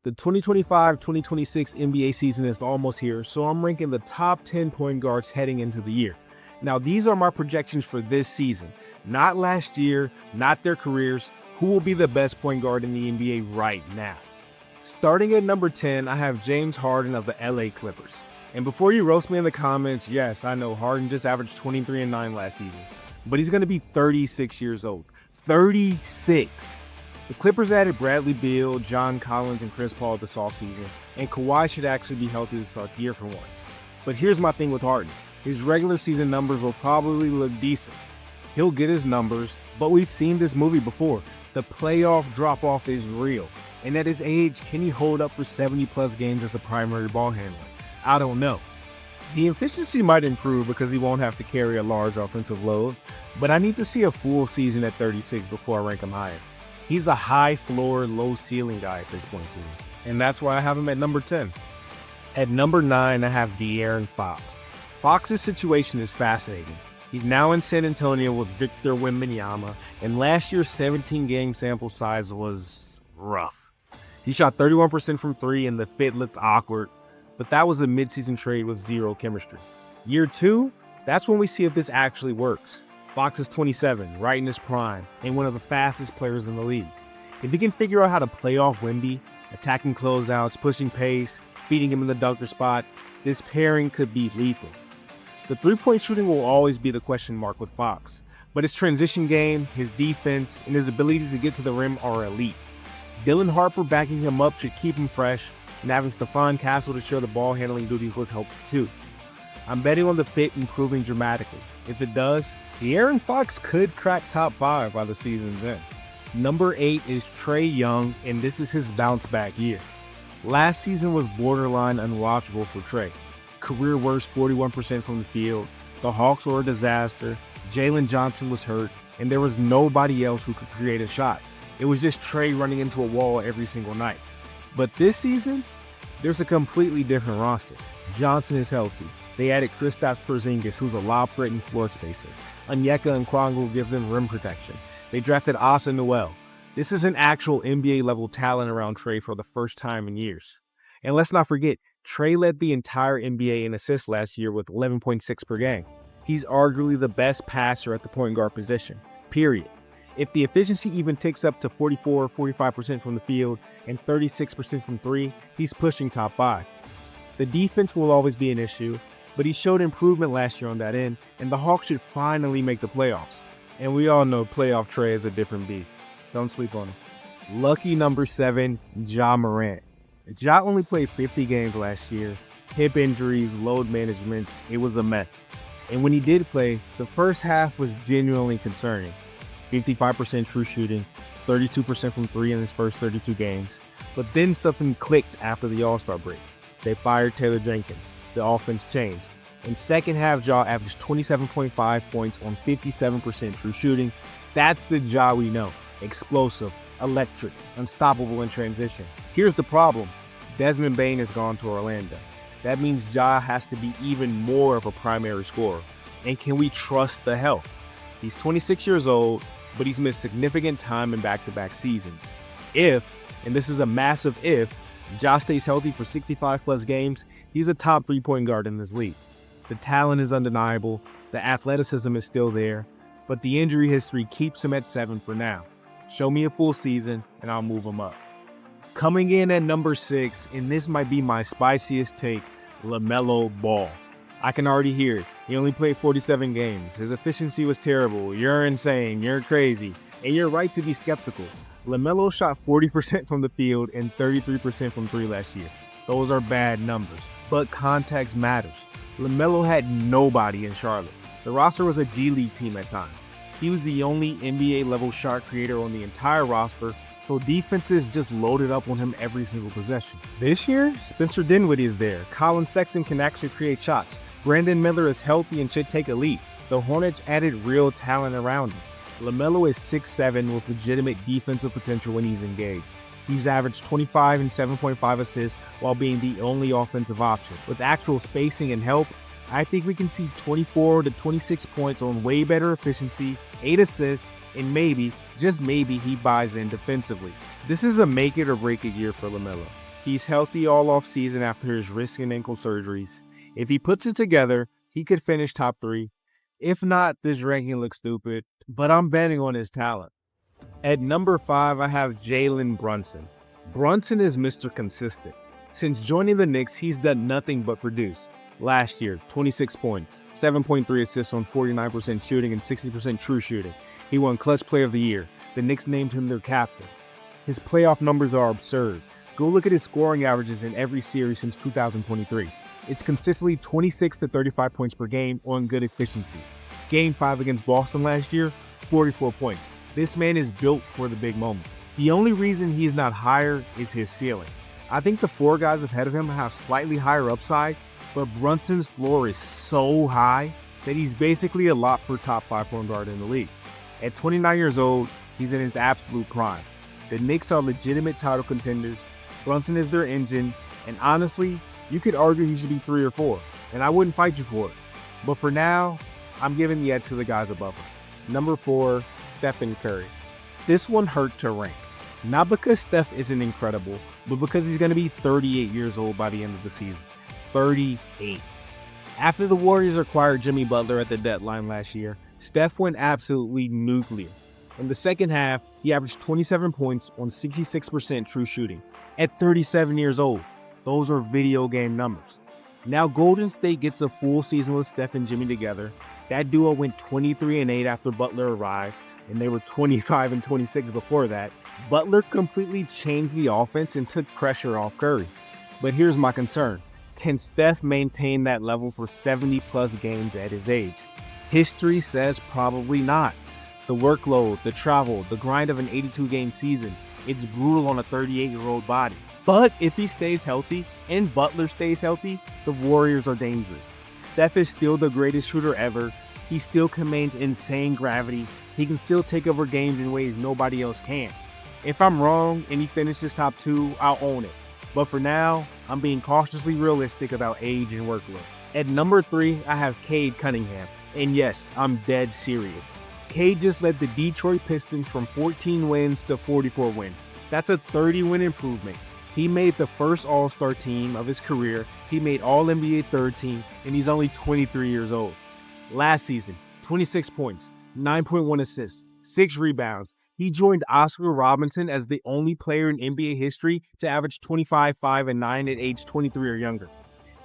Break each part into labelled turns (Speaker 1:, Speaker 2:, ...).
Speaker 1: The 2025-2026 NBA season is almost here, so I'm ranking the top 10 point guards heading into the year. Now, these are my projections for this season, not last year, not their careers. Who will be the best point guard in the NBA right now? Starting at number 10, I have James Harden of the LA Clippers. And before you roast me in the comments, yes, I know Harden just averaged 23-9 last season, but he's going to be 36 years old. 36! The Clippers added Bradley Beal, John Collins, and Chris Paul this offseason, and Kawhi should actually be healthy to start the year for once. But here's my thing with Harden. His regular season numbers will probably look decent. He'll get his numbers, but we've seen this movie before. The playoff drop-off is real. And at his age, can he hold up for 70-plus games as the primary ball handler? I don't know. The efficiency might improve because he won't have to carry a large offensive load, but I need to see a full season at 36 before I rank him higher. He's a high floor, low ceiling guy at this point to me, and that's why I have him at number 10. At number 9, I have De'Aaron Fox. Fox's situation is fascinating. He's now in San Antonio with Victor Wembanyama, and last year's 17-game sample size was rough. He shot 31% from 3 and the fit looked awkward, but that was a midseason trade with zero chemistry. Year 2, that's when we see if this actually works. Fox is 27, right in his prime, and one of the fastest players in the league. If he can figure out how to play off Wemby, attacking closeouts, pushing pace, beating him in the dunker spot, this pairing could be lethal. The three-point shooting will always be the question mark with Fox, but his transition game, his defense, and his ability to get to the rim are elite. Dylan Harper backing him up should keep him fresh, and having Stephon Castle to share the ball handling duties helps too. I'm betting on the fit improving dramatically. If it does, De'Aaron Fox could crack top 5 by the season's end. Number 8 is Trae Young, and this is his bounce-back year. Last season was borderline unwatchable for Trae. Career worst 41% from the field, the Hawks were a disaster, Jalen Johnson was hurt, and there was nobody else who could create a shot. It was just Trae running into a wall every single night. But this season, there's a completely different roster. Johnson is healthy. They added Kristaps Porzingis, who's a lob-threatening floor spacer. Onyeka and Kwangwu give them rim protection. They drafted Asa Noel. This is an actual NBA-level talent around Trae for the first time in years. And let's not forget, Trae led the entire NBA in assists last year with 11.6 per game. He's arguably the best passer at the point guard position, period. If the efficiency even ticks up to 44-45% from the field and 36% from 3, he's pushing top 5. The defense will always be an issue, but he showed improvement last year on that end, and the Hawks should finally make the playoffs. And we all know playoff Trae is a different beast. Don't sleep on him. Lucky number 7, Ja Morant. Ja only played 50 games last year. Hip injuries, load management, it was a mess. And when he did play, the first half was genuinely concerning. 55% true shooting, 32% from 3 in his first 32 games. But then something clicked after the All-Star break. They fired Taylor Jenkins. The offense changed. In second half, Ja averaged 27.5 points on 57% true shooting. That's the Ja we know. Explosive, electric, unstoppable in transition. Here's the problem. Desmond Bane has gone to Orlando. That means Ja has to be even more of a primary scorer. And can we trust the health? He's 26 years old, but he's missed significant time in back-to-back seasons. If, and this is a massive if, Ja stays healthy for 65-plus games, he's a top 3-point guard in this league. The talent is undeniable, the athleticism is still there, but the injury history keeps him at 7 for now. Show me a full season, and I'll move him up. Coming in at number 6, and this might be my spiciest take, LaMelo Ball. I can already hear it. He only played 47 games. His efficiency was terrible. You're insane. You're crazy. And you're right to be skeptical. LaMelo shot 40% from the field and 33% from 3 last year. Those are bad numbers, but context matters. LaMelo had nobody in Charlotte. The roster was a G League team at times. He was the only NBA-level shot creator on the entire roster, so defenses just loaded up on him every single possession. This year, Spencer Dinwiddie is there. Colin Sexton can actually create shots. Brandon Miller is healthy and should take a lead. The Hornets added real talent around him. LaMelo is 6'7" with legitimate defensive potential when he's engaged. He's averaged 25 and 7.5 assists while being the only offensive option. With actual spacing and help, I think we can see 24 to 26 points on way better efficiency, 8 assists, and maybe, just maybe, he buys in defensively. This is a make it or break it year for LaMelo. He's healthy all offseason after his wrist and ankle surgeries. If he puts it together, he could finish top 3. If not, this ranking looks stupid, but I'm betting on his talent. At number 5, I have Jalen Brunson. Brunson is Mr. Consistent. Since joining the Knicks, he's done nothing but produce. Last year, 26 points, 7.3 assists on 49% shooting and 60% true shooting. He won Clutch Player of the Year. The Knicks named him their captain. His playoff numbers are absurd. Go look at his scoring averages in every series since 2023. It's consistently 26 to 35 points per game on good efficiency. Game 5 against Boston last year, 44 points. This man is built for the big moments. The only reason he's not higher is his ceiling. I think the 4 guys ahead of him have slightly higher upside, but Brunson's floor is so high that he's basically a lot for top 5 point guard in the league. At 29 years old, he's in his absolute prime. The Knicks are legitimate title contenders. Brunson is their engine, and honestly, you could argue he should be 3 or 4, and I wouldn't fight you for it. But for now, I'm giving the edge to the guys above him. Number 4, Stephen Curry. This one hurt to rank. Not because Steph isn't incredible, but because he's going to be 38 years old by the end of the season. 38. After the Warriors acquired Jimmy Butler at the deadline last year, Steph went absolutely nuclear. In the second half, he averaged 27 points on 66% true shooting. At 37 years old, those are video game numbers. Now Golden State gets a full season with Steph and Jimmy together. That duo went 23-8 after Butler arrived, and they were 25-26 before that. Butler completely changed the offense and took pressure off Curry. But here's my concern. Can Steph maintain that level for 70-plus games at his age? History says probably not. The workload, the travel, the grind of an 82-game season, it's brutal on a 38-year-old body. But if he stays healthy and Butler stays healthy, the Warriors are dangerous. Steph is still the greatest shooter ever. He still commands insane gravity. He can still take over games in ways nobody else can. If I'm wrong and he finishes top 2, I'll own it. But for now, I'm being cautiously realistic about age and workload. At number 3, I have Cade Cunningham. And yes, I'm dead serious. Cade just led the Detroit Pistons from 14 wins to 44 wins. That's a 30-win improvement. He made the first All-Star team of his career. He made All-NBA third team, and he's only 23 years old. Last season, 26 points, 9.1 assists, 6 rebounds. He joined Oscar Robertson as the only player in NBA history to average 25, 5, and 9 at age 23 or younger.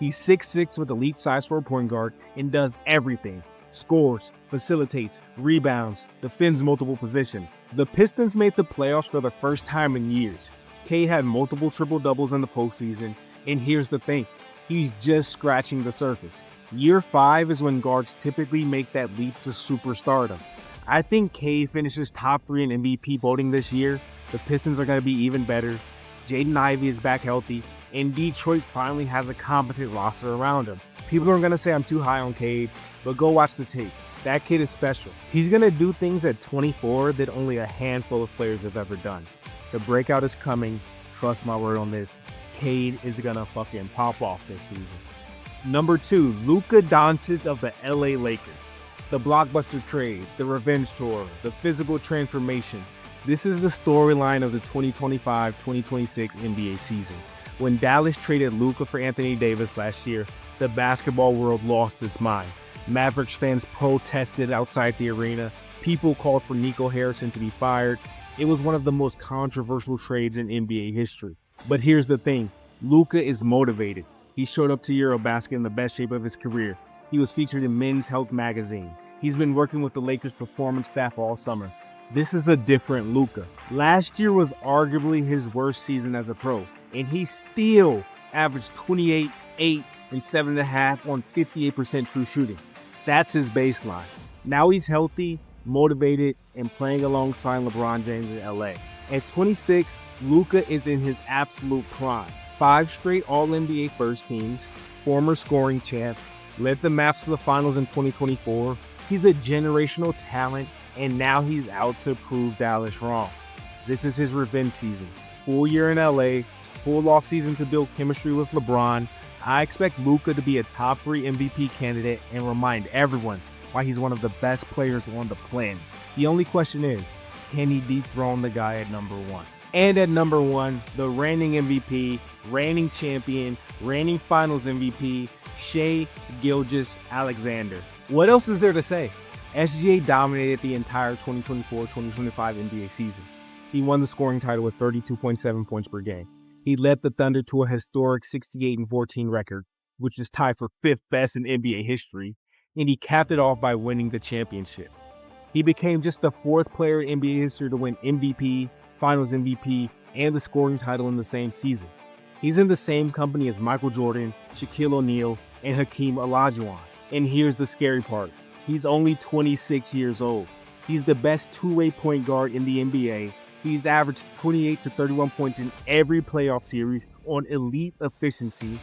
Speaker 1: He's 6'6" with elite size for a point guard and does everything. Scores, facilitates, rebounds, defends multiple positions. The Pistons made the playoffs for the first time in years. Cade had multiple triple-doubles in the postseason, and here's the thing, he's just scratching the surface. Year 5 is when guards typically make that leap to superstardom. I think Cade finishes top 3 in MVP voting this year. The Pistons are going to be even better. Jaden Ivey is back healthy, and Detroit finally has a competent roster around him. People are going to say I'm too high on Cade, but go watch the tape. That kid is special. He's going to do things at 24 that only a handful of players have ever done. The breakout is coming. Trust my word on this. Cade is going to fucking pop off this season. Number 2, Luka Dončić of the LA Lakers. The blockbuster trade, the revenge tour, the physical transformation. This is the storyline of the 2025-2026 NBA season. When Dallas traded Luka for Anthony Davis last year, the basketball world lost its mind. Mavericks fans protested outside the arena. People called for Nico Harrison to be fired. It was one of the most controversial trades in NBA history. But here's the thing, Luka is motivated. He showed up to Eurobasket in the best shape of his career. He was featured in Men's Health magazine. He's been working with the Lakers performance staff all summer. This is a different Luka. Last year was arguably his worst season as a pro, and he still averaged 28, 8, and 7.5 on 58% true shooting. That's his baseline. Now he's healthy, motivated, and playing alongside LeBron James in LA. At 26, Luka is in his absolute prime. 5 straight All-NBA first teams, former scoring champ, led the Mavs to the finals in 2024. He's a generational talent, and now he's out to prove Dallas wrong. This is his revenge season. Full year in LA, full offseason to build chemistry with LeBron. I expect Luka to be a top 3 MVP candidate and remind everyone why he's one of the best players on the planet. The only question is, can he dethrone the guy at number 1? And at number 1, the reigning MVP, reigning champion, reigning finals MVP, Shai Gilgeous-Alexander. What else is there to say? SGA dominated the entire 2024-2025 NBA season. He won the scoring title with 32.7 points per game. He led the Thunder to a historic 68-14 record, which is tied for 5th best in NBA history, and he capped it off by winning the championship. He became just the 4th player in NBA history to win MVP, Finals MVP, and the scoring title in the same season. He's in the same company as Michael Jordan, Shaquille O'Neal, and Hakeem Olajuwon. And here's the scary part. He's only 26 years old. He's the best two-way point guard in the NBA. He's averaged 28 to 31 points in every playoff series on elite efficiency.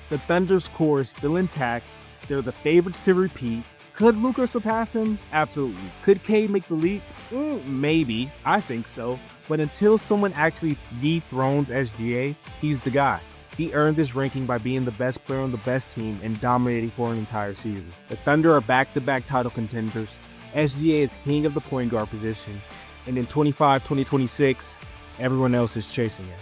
Speaker 1: The Thunder's core is still intact. They're the favorites to repeat. Could Luka surpass him? Absolutely. Could Cade make the leap? Maybe. I think so. But until someone actually dethrones SGA, he's the guy. He earned this ranking by being the best player on the best team and dominating for an entire season. The Thunder are back-to-back title contenders. SGA is king of the point guard position. And in 2026, everyone else is chasing it.